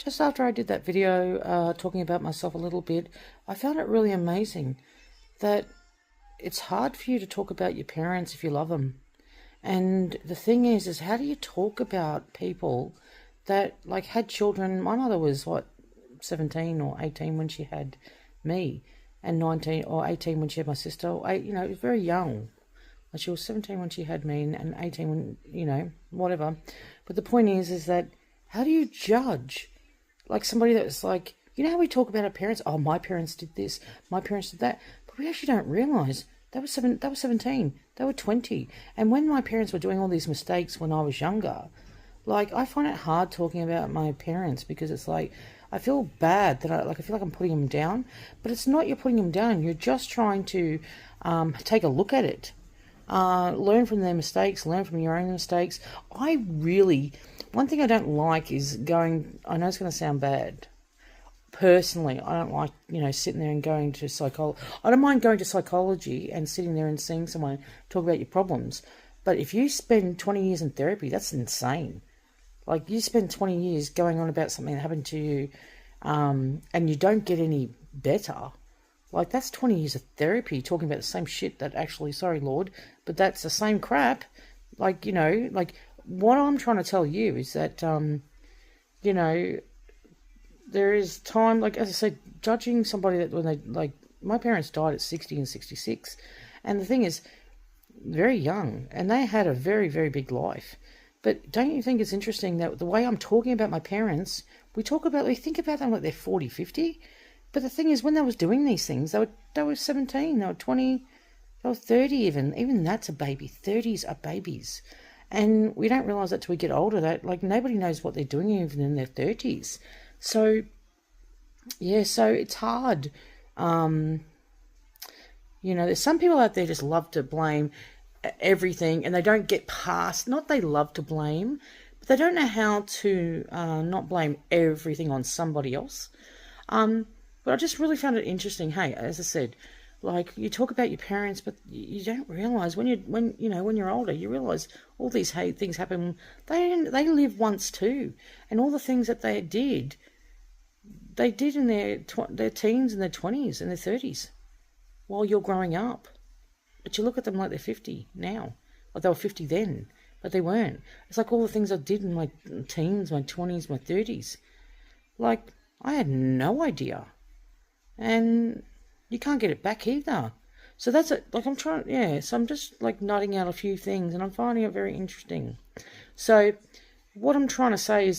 Just after I did that video talking about myself a little bit, I found it really amazing that it's hard for you to talk about your parents if you love them. And the thing is how do you talk about people that like had children? My mother was 17 or 18 when she had me, and 19 or 18 when she had my sister. Very young. Like, she was 17 when she had me, and 18 when, whatever. But the point is that how do you judge like somebody that's like, how we talk about our parents? Oh, my parents did this, my parents did that. But we actually don't realise they were 17, they were 20. And when my parents were doing all these mistakes when I was younger, like, I find it hard talking about my parents because it's like, I feel bad that I feel like I'm putting them down. But it's not you're putting them down, you're just trying to take a look at it. Learn from their mistakes, learn from your own mistakes. One thing I don't like is going, I know it's going to sound bad. Personally, I don't like, sitting there and going to psychology. I don't mind going to psychology and sitting there and seeing someone talk about your problems. But if you spend 20 years in therapy, that's insane. Like, you spend 20 years going on about something that happened to you, and you don't get any better. Like, that's 20 years of therapy talking about the same shit that actually, sorry, Lord, but that's the same crap. Like, what I'm trying to tell you is that, there is time, like, as I said, judging somebody that when they, like, my parents died at 60 and 66. And the thing is, very young, and they had a very, very big life. But don't you think it's interesting that the way I'm talking about my parents, we think about them like they're 40, 50. But the thing is, when they was doing these things, they were 17, they were 20, they were 30 even. Even that's a baby. 30s are babies. And we don't realise that till we get older, that, like, nobody knows what they're doing even in their 30s. So, yeah, so it's hard. There's some people out there just love to blame everything, and they don't get past, not they love to blame, but they don't know how to not blame everything on somebody else. But I just really found it interesting. Hey, as I said, like, you talk about your parents, but you don't realise when you're older, you realise all these things happen. They live once too, and all the things that they did in their teens and their 20s and their 30s while you're growing up. But you look at them like they're 50 now, like they were 50 then, but they weren't. It's like all the things I did in my teens, my 20s, my 30s. Like, I had no idea. And you can't get it back either. So that's it. Like, so I'm just like nodding out a few things, and I'm finding it very interesting. So what I'm trying to say is